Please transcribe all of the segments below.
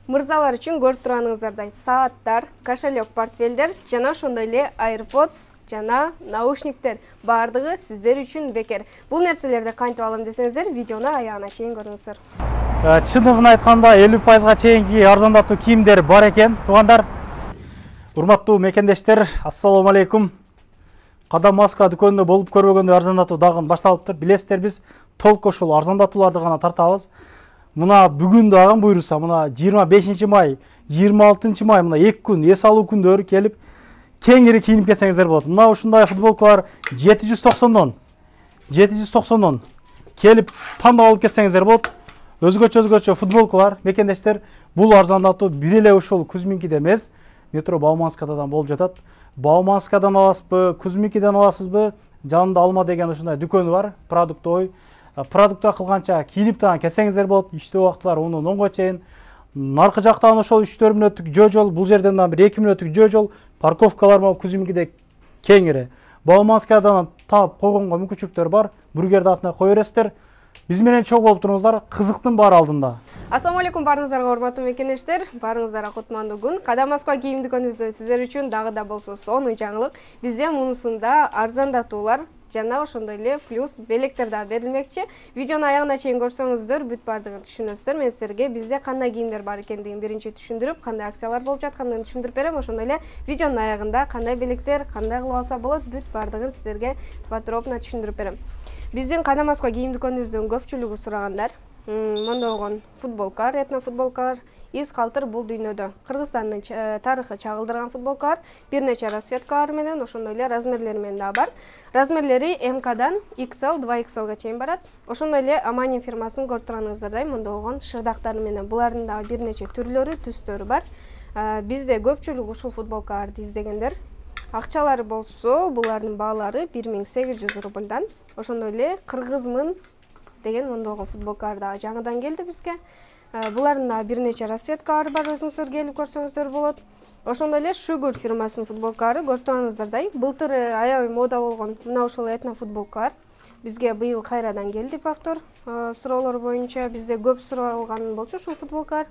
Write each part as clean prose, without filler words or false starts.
Мырзалар үчүн көрүп турганыңыздардай сааттар, кошелек, портфелдер жана ошондой эле AirPods жана наушниктер бардыгы сиздер үчүн бекер. Бул нерселерди кантип алам десеңиздер, видеону аягына чейин көрүңүздөр. Чындыгын айтканда 50%га чейинки арзандатуу кийимдер бар экен. Туугандар, урматтуу мекендештер, ассалому алейкум. Кадам маска дүкөнүндө болуп көрбөгөндөй арзандатуу дагы башталыптыр. Билесиздер, биз толук ошол арзандатууларды гана тартабыз. Мына бүгүн дагы буйруса, мына 25 май, 26 май, мына 2 күн эс алуу күндөрү келип, кеңири кийинип келсеңиздер болот. Мына ушундай футболкалар 790дон келип тандап алып келсеңиздер болот. Өзгөчө футболкалар, мекендештер, бул арзандатуу бир эле ушул Кузминкиде эмес, метро Бауманскадан болуп жатат. Бауманскадан аласызбы, Кузминкиден аласызбы? Жанында Алма деген ушундай дүкөнү бар, продуктой. Продукта кылганча кийинип таган келсеңиздер болот. Иштөө убактылары 10-10га чейин. Наркы жактан ошол 3-4 мүнөттүк жөө-жол, бул жерден бир 2 мүнөттүк жөө-жол, парковкалар бар Кузминкиде кеңири. Бауманскадан таап койгонго мүмкүнчүлүктөр бар. Бургерди атына кое бересиздер. Биз менен чогуу болуп туруңуздар, кызыктын баары алдында. Ассалому алейкум баарыңыздарга, урматтуу мекендештер. Баарыңыздарга кутмандуу күн. Кадам Москва кийим дүкөнүбүздөн сиздер үчүн дагы да болсо сонун жаңылык. Бизде мунусунда арзандатуулар жана ошондой эле плюс белектер да берилмекчи. Видеону аягына чейин көрсөңүздөр, бүт бардыгын түшүнөсүздөр. Мен силерге бизде кандай кийимдер бар экендигин биринчи түшүндүрүп, кандай акциялар болуп жаткандыгын түшүндүрүп берем. Ошондой эле видеонун аягында кандай белектер, кандай кылып алса болот, бүт бардыгын силерге подробно түшүндүрүп берем. Биздин Кадам Москва кийим дүкөнүбүздөн көпчүлүгү сурагандар. Мондогон футболкалар, этно футболкалар, из калтыр бул дүйнөдө. Кыргызстандын тарыхы чагылдырган футболкалар, бир нече расцветкалар менен, ошондой эле размерлери менен да бар. Размерлери МКдан XL, 2XL чейин барат. Ошондой эле Аманин фирмасынын көрүп турганыңыздардай мондогон шырдактары менен. Булардын да бир нече түрлөрү, түстөрү бар. Бизде көпчүлүк ушул футболкаларды издегендер. Акчалары болсо, булардын баалары 1800 рубльдан. Ошондой эле Кыргызмын деген мондогон футболкалар да жаңыдан келди бизге. Булардын да бир нече расцветкалары бар, өзүңүздөр келип көрсөңүздөр болот. Ошондой эле Sugar фирмасынын футболкалары көрүп турганыңыздардай, былтыр аябай мода болгон мына ушул этно футболкалар бизге быйыл кайрадан келди повтор. Суроолор боюнча бизде көп суралган болчу ушул футболкалар.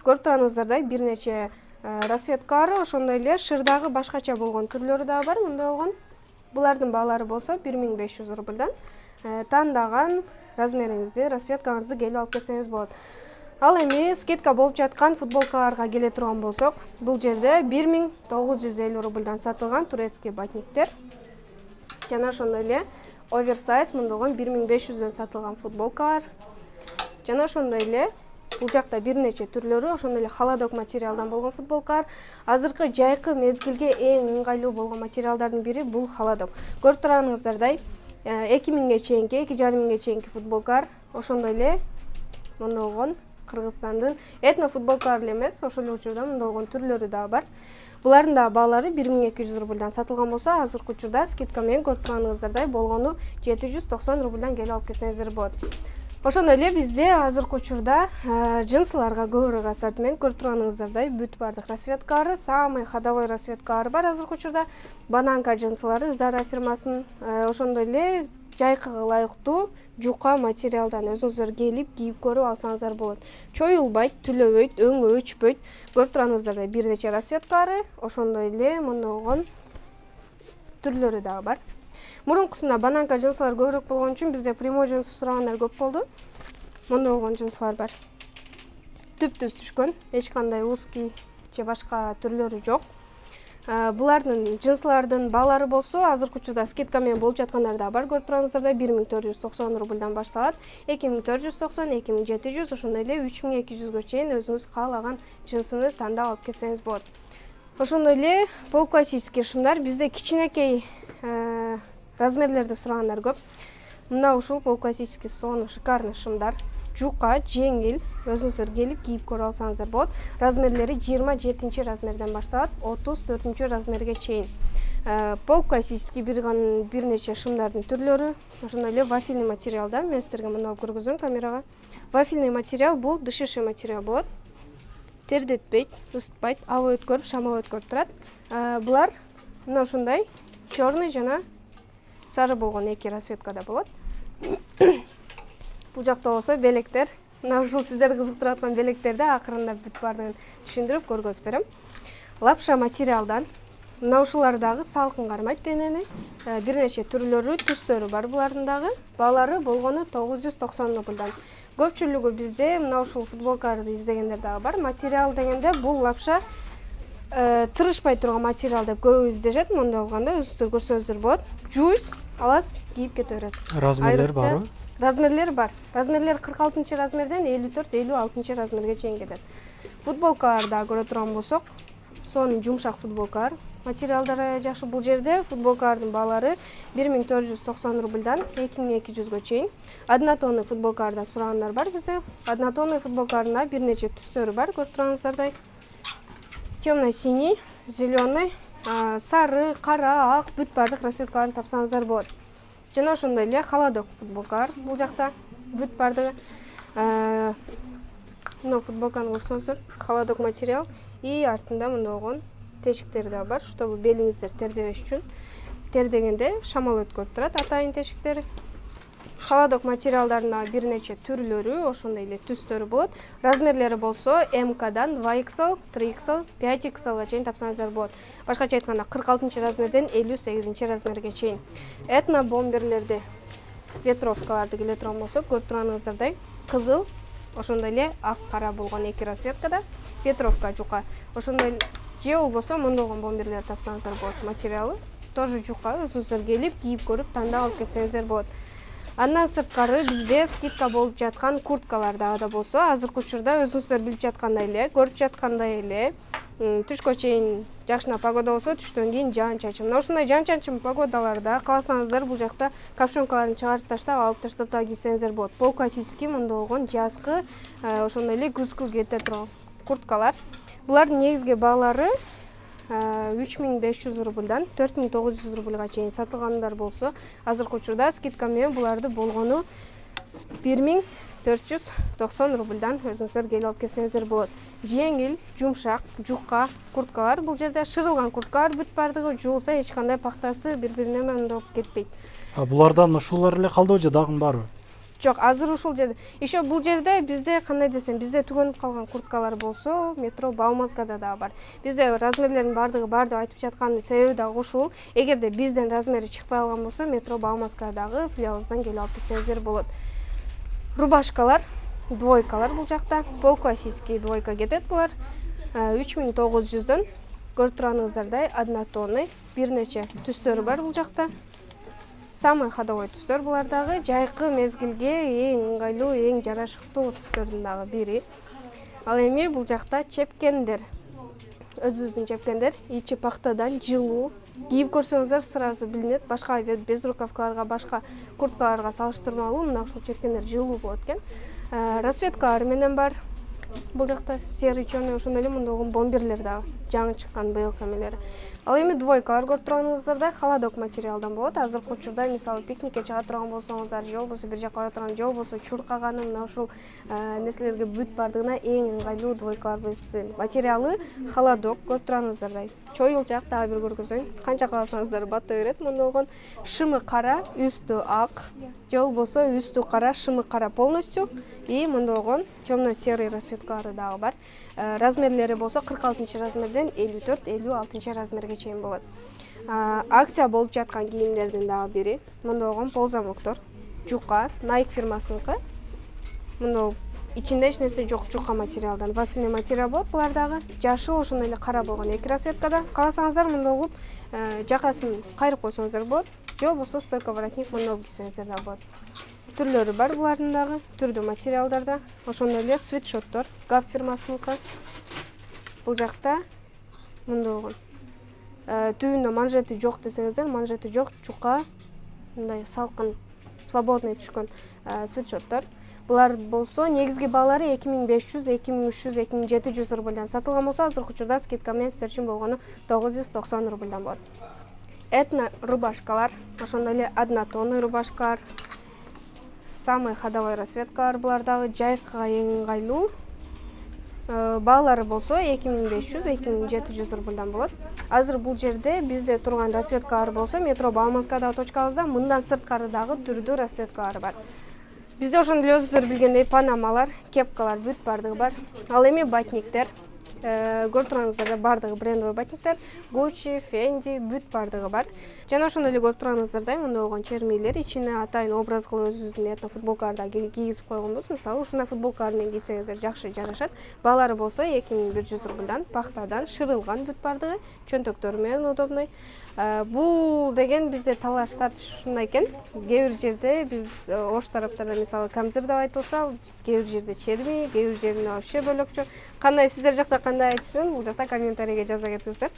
Көрүп турганыңыздардай бир нече расцветкалары, ошондой эле шырдагы башкача болгон түрлөрү да бар. Мындай болгон. Булардын баалары болсо 1500 рубльдан. Тандаган размериңизди, расцветкаңызды келип алып келсеңиз болот. Ал эми скидка болуп жаткан футболкаларга келе турган болсок, бул жерде 1950 рубльдан сатылган турецкий батниктер жана ошондой эле оверсайз мондогон 1500дөн сатылган футболкалар жана ошондой эле бул жакта бир нече түрлөрү, ошондой эле холодок материалдан болгон футболкалар. Азыркы жайкы мезгилге эң ыңгайлуу болгон материалдардын бири бул холодок. Көрүп турганыңыздардай 2000ге чейинки, 2500ге чейинки футболкалар, ошондой эле мондогон Кыргызстандын этно футболкалары эмес, ошол эле учурда мондогон түрлөрү да бар. Булардын да баалары 1200 рубльдан сатылган болсо, азыркы учурда скидка менен көрүп турганыңыздардай болгону 790 рубльдан келип алып келсеңиздер болот. Ошондой эле бизде азыркы учурда джинсыларга көбүрөөк ассортимент, көрүп турганыңыздардай бүт бардык расцветкалары, самый ходовой расцветкалары бар азыркы учурда. Бананка джинсылары Zara фирмасынын, ошондой эле жайкыга ылайыктуу жука материалдан өзүңүздөр келип кийип көрүп алсаңыздар болот. Чоюлбайт, түлөбөйт, өңгө өчпөйт. Көрүп турганыңыздардай бир нече расцветкалары, ошондой эле мондогон түрлөрү да бар. Мурункусунда бананка джинсылар көбүрөөк болгон үчүн бизде прямой джинсы сурагандар көп болду. Мондогон джинсылар бар. Түп-түз түшкөн, эч кандай узкий же башка түрлөрү жок. Булардын джинсылардын баалары болсо, азыркы учурда скидка менен болуп жаткандар да бар. Көрүп турганыңыздардай 1490 рубльдан башталат. 2490, 2700, ошондой эле 3200гө чейин өзүңүз каалаган джинсыны тандап алып кетсеңиз болот. Ошондой эле полуклассический шымдар бизде кичинекей размерлерди сурагандар көп. Мына ушул полуклассический сонун шикарный шымдар. Жука, жеңил, өзүңүздөр келип кийип көрүп алсаңыздар болот. Размерлери 27 размерден башталат, 34 размерге чейин. Полуклассический бир нече шымдардын түрлөрү, ошондой эле вафельный материалда. Мен силерге мына көргөзөм камерага. Вафельный материал бул дышышый материал болот. Тердетпейт, ысытпайт, аба өткөрүп, шамал өткөрүп турат. Булар мына ушундай чорный жана сары болгон эки расцветкада болот. Бул жакта болсо белектер мына ушул сиздерди кызыктырып аткан белектерди акырындап бүт баардыгын түшүндүрүп көргөзүп берем. Лапша материалдан мына ушулар дагы салкын кармайт денени. Бир нече түрлөрү, түстөрү бар булардын дагы. Баалары болгону 990 рубльдан. Көпчүлүгү бизде мына ушул футболкаларды издегендер дагы бар. Материал дегенде бул лапша тырышпай турган материал деп көбү издешет. Монда болгондо өзүңүздөр көрсөңүздөр болот. Жуйс аласыз, кийип кете бересиз. Размерлер барбы? Размерлер бар. Размерлер 46 размерден 54-56 размерге чейин кетет. Футболкаларды да көрө турган болсок, сонун жумшак футболкалар. Материалдары жакшы. Бул жерде футболкалардын баалары 1490 рубльдан 2200-гө чейин. Однотонный футболкаларда сурагандар бар бизде. Однотонный футболкаларда бир нече түстөрү бар, көрүп тургансыздардай. Темно-синий, зеленый, сары, кара, ак, бүт бардык расцветкаларын тапсаңыздар болот. Жана ошондой эле холодок футболкалар бул жакта бүт бардыгы. Мына футболканы көрсөңүздөр, холодок материал и артында мындай болгон тешиктери да бар, чтобы белиңиздер тердебеш үчүн. Тердегенде шамал өткөрүп турат атайын тешиктери. Холодок материалдарына бир нече түрлөрү, ошондой эле түстөрү болот. Размерлери болсо МКдан 2XL, 3XL, 5XL чейин тапсаңыздар болот. Башкача айтканда 46 размерден 58 размерге чейин. Этно бомберлерди, ветровкаларды келе турган болсок, көрүп турганыңыздардай кызыл, ошондой эле ак кара болгон эки расцветкада, ветровка жука. Ошондой же болбосо мондогон бомберлер тапсаңыздар болот. Материалы тоже жука, өзүңүздөр келип, кийип көрүп, тандап алып кетсеңиздер болот. Андан сырткары бизде скидка болуп жаткан курткалар да болсо, азыркы учурда өзүңүздөр билип жаткандай эле, көрүп жаткандай эле, түшкө чейин жакшына погода болсо, түштөн кийин жаан-чачын. Мына ушундай жаан-чачын погодаларда кааласаңыздар бул жакта капшонкаларын чыгарып таштап, алып таштап да кийсеңиздер болот. Пол классический мындай болгон жазкы, ошондой эле күзгү кете турган курткалар. Булардын негизги баалары 3500 рубльдан 4900 рубльга чейин сатылгандар болсо, азыркы учурда скидка менен буларды болгону 1490 рубльдан өзүңүздөр келип алып кетсеңиздер болот. Жеңил, жумшак, жука курткалар. Бул жерде шырылган курткалар бүт бардыгы, жуулса эч кандай пактасы бири-бирине менен кетпейт. Булардан ушулар эле калдыбы же дагы барбы? Жок, азыр ушул жерде. Еще бул жерде бизде кандай десем, бизде түгөнүп калган курткалар болсо, метро Бауманскада да бар. Бизде размерлердин бардыгы бар деп айтып жаткан себеби да ушул. Эгерде бизден размери чыкпай калган болсо, метро Бауманскадагы филиалыбыздан келип алып кетсеңиздер болот. Рубашкалар, двойкалар бул жакта. Пол классический двойка кетет булар. 3900дөн көрүп турганыңыздардай однотонный бир нече түстөрү бар бул жакта. Самый ходовой түстөр булардагы, жайкы мезгилге эң ыңгайлуу, эң жарашыктуу түстөрдүн дагы бири. Ал эми бул жакта чепкендер. Өзүбүздүн чепкендер, ичи пактадан жылуу. Кийип көрсөңүздөр сразу билинет. Башка безрукавкаларга, башка курткаларга салыштырмалуу мына ушул чепкендер жылуу болот экен. Расцветкалар менен бар. Бул жакта серый, чёрный, ошондой эле мындай бомберлер дагы жаңы чыккан быйылкы эмелери. Ал эми двойкалар көрүп турганыңыздардай холодок материалдан болот. Азыркы учурда мисалы пикникке чыга турган болсоңуздар, же болбосо бир жакка бара турган, же болбосо чуркаганы мына ушул нерселерге бүт бардыгына эң ыңгайлуу двойкалар болуп эсептелет. Материалы холодок, көрүп турганыңыздардай. Чоюлчак дагы бир көргөзөйүн. Канча кааласаңыздар бата берет. Мында болгон шымы кара, үстү ак, же болбосо үстү кара, шымы кара полностью. И мында болгон темно-серый расцветкалары дагы бар. Размерлери болсо 46 размерден 54-56 размерге чейин болот. Акция болуп жаткан кийимдердин дагы бири. Мында болгон ползамоктор, жука, Nike фирмасыныкы. Мында ичинде эч нерсе жок, жука материалдан, вафельный материал болот. Булар дагы жашыл, ошондой эле кара болгон эки расцветкада. Кааласаңыздар мында угуп жакасын кайрып койсоңуздар болот. Же болбосо стойка воротник мында кийсеңиздер да болот. Түрлөрү бар булардын дагы, түрдүү материалдарда. Ошондой эле свитшоттор, Gap фирмасыныкы. Бул жакта мында болгон. Түбүндө манжети жок десеңиздер, манжети жок, жука, мындай салкын, свободный түшкөн свитшоттор. Булар болсо негизги баалары 2500, 2300, 2700 рубльдан сатылган болсо, азыркы учурда скидка менен сиздер үчүн болгону 990 рубльдан болот. Этно рубашкалар, ошондой эле однотонный рубашкалар, самый ходовой расцветкалар булар дагы жайкыга эң ыңгайлуу. Баалары болсо 2500, 2700 рубльдан болот. Азыр бул жерде бизде турган расцветкалар болсо, метро Бауманскадагы точкабызда мындан сырткары дагы түрдүү расцветкалар бар. Бизде ошондой эле өзүңүздөр билгендей панамалар, кепкалар бүт бардыгы бар. Ал эми батниктер. Көрүп турганыңыздар бардыгы брендовый батниктер, Gucci, Fendi бүт бардыгы бар. Жана ошондой эле көрүп турганыңыздардай мындай болгон чермелер ичине атайын образ кылып өзүбүздүн этно футболкаларда кийгизип койгонбуз. Мисалы, ушундай футболкалар менен кийсеңиздер жакшы жарашат. Баалары болсо 2100 рубльдан, пахтадан шырылган бүт бардыгы, чөнтөктөрү менен удобный. Бул деген бизде талаш тартыш ушундай экен. Кээ бир жерде биз ош тараптарда мисалы камзыр деп айтылса, кээ бир жерде черми, кээ бир жеринде вообще бөлөкчө. Кандай сиздер жакта кандай айтышын, бул жакта комментарийге жаза кетиңиздер.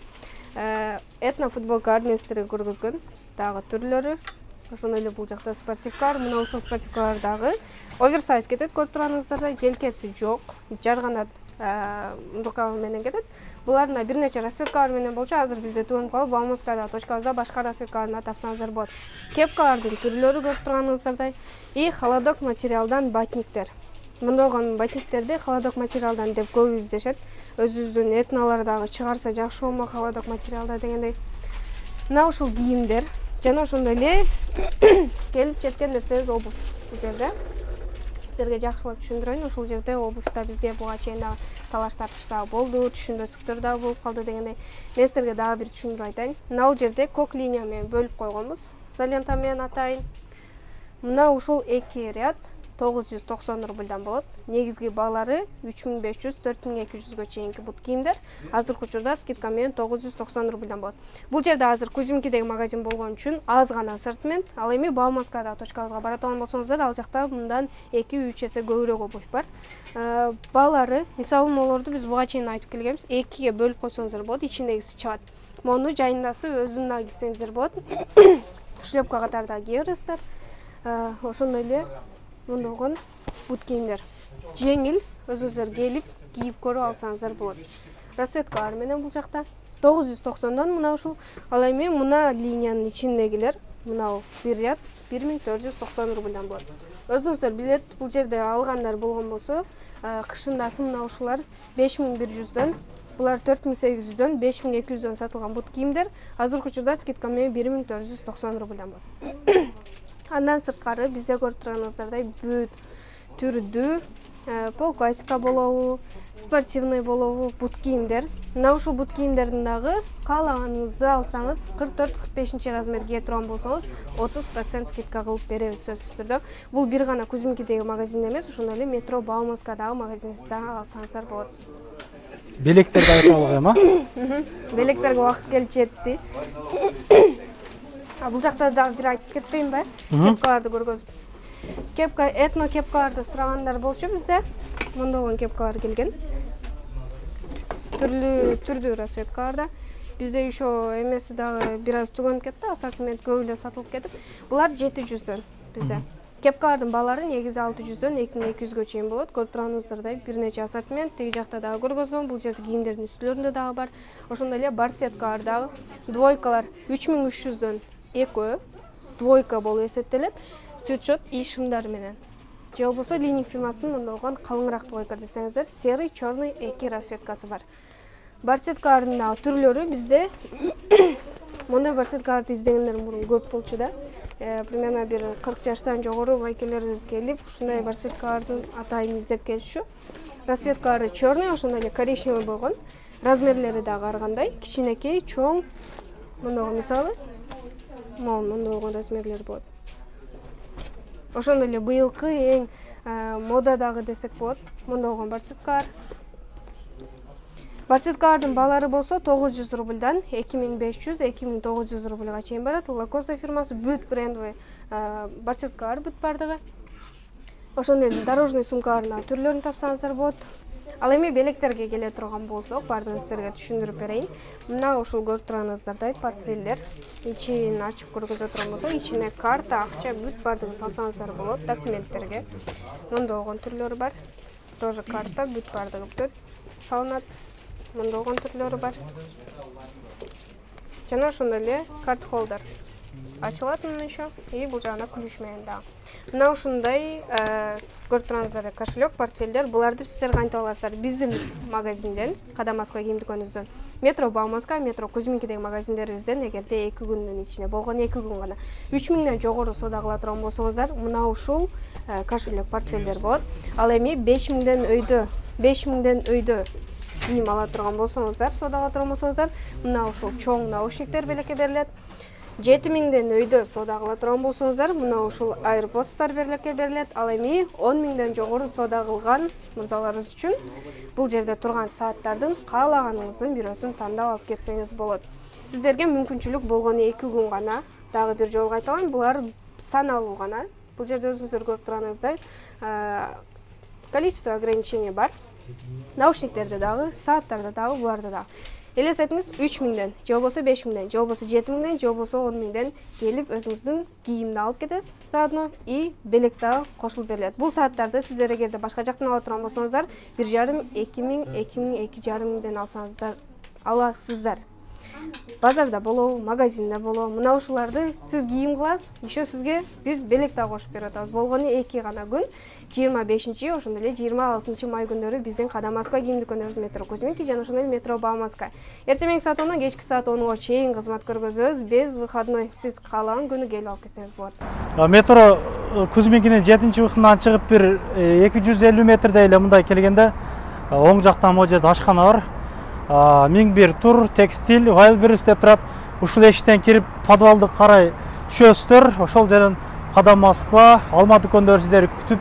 Этно футболкалар мен сиздерге көргөзгөн дагы түрлөрү. Ошондой эле бул жакта спортивкалар, мына ушул спортивкалар дагы оверсайз кетет, көрүп турганыңыздардай, желкеси жок, жарганат рукавы менен кетет. Буларда бир нече расцветкалар менен болчу. Азыр бизде түгөнүп калып, Бауманскада точкабызда башка расцветкаларын тапсаңыздар болот. Кепкалардын түрлөрү көрүп турганыңыздардай, и холодок материалдан батниктер. Мындай болгон батниктерди холодок материалдан деп көп издешет. Өзүбүздүн этнолордагы чыгарса жакшы болмок холодок материалда дегендей. Мына ушул кийимдер жана ошондой эле келип жеткен нерсебиз обувь. Бул жерде сиздерге жакшылап түшүндүрөйүн. Ушул жерде обувьта бизге буга чейин дагы талаш тартыш дагы болду, түшүнбөстүктөр дагы болуп калды дегендей. Мен сиздерге дагы бир түшүндүрүп айтайын. Мына бул жерде кок линия менен бөлүп койгонбуз. Изолента менен атайын. Мына ушул 2 ряд 990 рубльдан болот. Негизги баалары 3500-4200 чейинки бут кийимдер. Азыркы учурда скидка менен 990 рубльдан болот. Бул жерде азыр Кузьминкидеги магазин болгон үчүн аз гана ассортимент. Ал эми Бауманскадагы точкабызга бара турган болсоңуздар, ал жакта мындан 2-3 эсе көбүрөөк обувь бар. Баалары, мисалы, молорду биз буга чейин айтып келгенбиз, 2ге бөлүп койсоңуздар болот, ичиндегиси чыгат. Мону жайындасы өзүн дагы кийсеңиздер болот. Шлепка катары дагы кийерсиздер. Ошондой эле мындагы бут кийимдер. Жеңил, өзүңүздөр келип кийип көрүп алсаңыздар болот. Расцветкалар менен бул жакта 990дан мына ушул. Ал эми мына линиянын ичиндегилер, мына бир ряд 1490 рубльдан болот. Өзүңүздөр билет, бул жерде алгандар болгон болсо, кышындасы мына ушулар 5100дөн, булар 4800дөн, 5200дөн сатылган бут кийимдер. Азыркы учурда скидка менен 1490 рубльдан болот. Андан сырткары бизде көрүп турганыңыздардай бүт түрдүү, пол классика болобу, спортивный болобу бут кийимдер. Мына ушул бут кийимдердин дагы каалаганыңызды алсаңыз, 44-45 размер кие турган болсоңуз, 30% скидка кылып беребиз сөзсүз түрдө. Бул бир гана Кузьминкидеги магазин эмес, ошондой эле метро Бауманскадагы магазинибизде алсаңыздар болот. Белектерди айталык эми? Белектерге убакыт келип жетти. Бул жакта дагы бир айтып кетпейинби? Кепкаларды көргөзүп. Кепка, этно кепкаларды сурагандар болчу бизде. Мындай болгон кепкалар келген. Түрдүү расцветкаларда. Бизде еще эмеси дагы бир аз түгөнүп кетти, ассортимент көп эле сатылып кетип. Булар 700дөн бизде. Кепкалардын баалары негизи 600дөн 2200гө чейин болот. Көрүп турганыңыздардай бир нече ассортимент, тиги жакта дагы көргөзгөн. Бул жерде кийимдердин үстүлөрүндө дагы бар. Ошондой эле барсеткалар дагы, двойкалар 3300дөн экөө, двойка болуп эсептелет. Свитшот и шымдар менен. Же болбосо линик фирмасынын мындай болгон калыңыраак двойка десеңиздер, серый, чёрный 2 расцветкасы бар. Барсеткалардын дагы түрлөрү бизде мындай барсеткаларды издегендер мурун көп болчу да. Примерно бир 40 жаштан жогору байкелерибиз келип, ушундай барсеткалардын атайын издеп келишчү. Расцветкалары чёрный, ошондой эле коричневый болгон. Размерлери дагы ар кандай, кичинекей, чоң. Мындай мисалы, мындай болгон размерлер болот. Ошондой эле быйылкы эң модадагы десек болот, мындай болгон барсеткалар. Барсеткалардын баалары болсо 900 рубльдан 2500-2900 рубльга чейин барат. Лакоста фирмасы бүт брендовый барсеткалар бүт бардыгы. Ошондой эле дорожный сумкалардын түрлөрүн тапсаңыздар болот. Ал эми белектерге келе турган болсок, бардыгын сиздерге түшүндүрүп берейин. Мына ушул көрүп турганыңыздардай портфелдер. Ичин ачып көргөзө турган болсок, ичине карта, акча бүт бардыгын салсаңыздар болот документтерге. Мындай болгон түрлөрү бар. Тоже карта бүт бардыгы бүтөт. Салынат. Мындай болгон түрлөрү бар. Жана ошондой эле карт холдер. ачылат мына еще. И бул жагына ключ менен да. Мына ушундай көрүп турасыздар кошелек, портфелдер. Буларды сиздер кантип аласыздар? Биздин магазинден, Кадам Москва кийим дүкөнүбүздөн, Метро Бауманска, Метро Кузьминкидеги магазиндерибизден эгерде 2 күндүн ичинде болгон 2 күн гана 3000ден жогору соода кыла турган болсоңуздар, мына ушул кошелек, портфелдер болот. Ал эми 5000ден өйдө кийим ала турган болсоңуздар, соода кыла турган болсоңуздар, мына ушул чоң наушниктер белекке берилет. 7000ден өйдө соода кыла турган болсоңуздар, мына ушул AirPods'тар белекке берилет. Ал эми 10000ден жогору соода кылган мырзаларыбыз үчүн бул жерде турган сааттардын каалаганыңыздын бирөөсүн тандап алып кетсеңиз болот. Сиздерге мүмкүнчүлүк болгону 2 күн гана. Дагы бир жолу кайталайм, булар саналуу гана. Бул жерде өзүңүздөр көрүп турганыңыздай количество ограничений бар. Наушниктерде дагы, сааттарда дагы, буларда дагы. Элестетиңиз 3000ден, же болбосо 5000ден, же болбосо 7000ден, же болбосо 10000ден келип өзүңүздүн кийимди алып кетесиз заодно и белек дагы кошулуп берилет. Бул сааттарды сиздер эгерде башка жактан ала турган болсоңуздар, 1,5 2000, 2000, 2,5миңден аласыздар. Базарда болобу, магазинде болобу, мына ушуларды сиз кийим кыласыз, еще сизге биз белек да кошуп берип атабыз. Болгону 2 гана күн, 25-чи, ошондой эле 26 май күндөрү биздин Кадам Москва кийим дүкөнүбүз Метро Кузьминки жана ошондой эле Метро Бауманска. Эртең саат 10-дон кечки саат 10-га чейин кызмат көргөзөбүз. Без выходной, сиз каалаган күнү келип алып кетсеңиз болот. Метро Кузьминкинин 7-выходунан чыгып бир 250 метрдей эле мындай келгенде оң жактан могу жерде ашкана бар. 1001 тур, текстиль, Wildberries деп турат. Ушул эшиктен кирип подвалды карай түшөсүздөр. Ошол жерден Кадам Москва, алма дүкөндөрү сиздерди күтүп,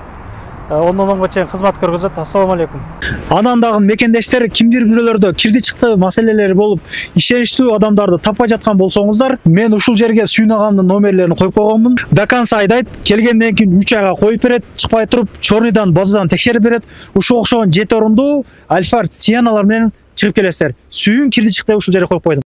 ондон чейин кызмат көргөзөт. Ассаламу алейкум. Анан дагы мекендештер кимдир бирөөлөрдө кирди чыкты маселелери болуп, ишеничтүү адамдарды таппай жаткан болсоңуздар, мен ушул жерге сүйүнагамдын номерлерин коюп койгонмун. До конца айдайт, келгенден кийин 3 айга коюп берет, чыкпай туруп, чорныйдан, базадан текшерип берет. Ушул окшогон 7 орундуу Альфард Сианалар менен чыгып келесиздер. Сүйүн кирди чыкты ушул жерге коюп койдум.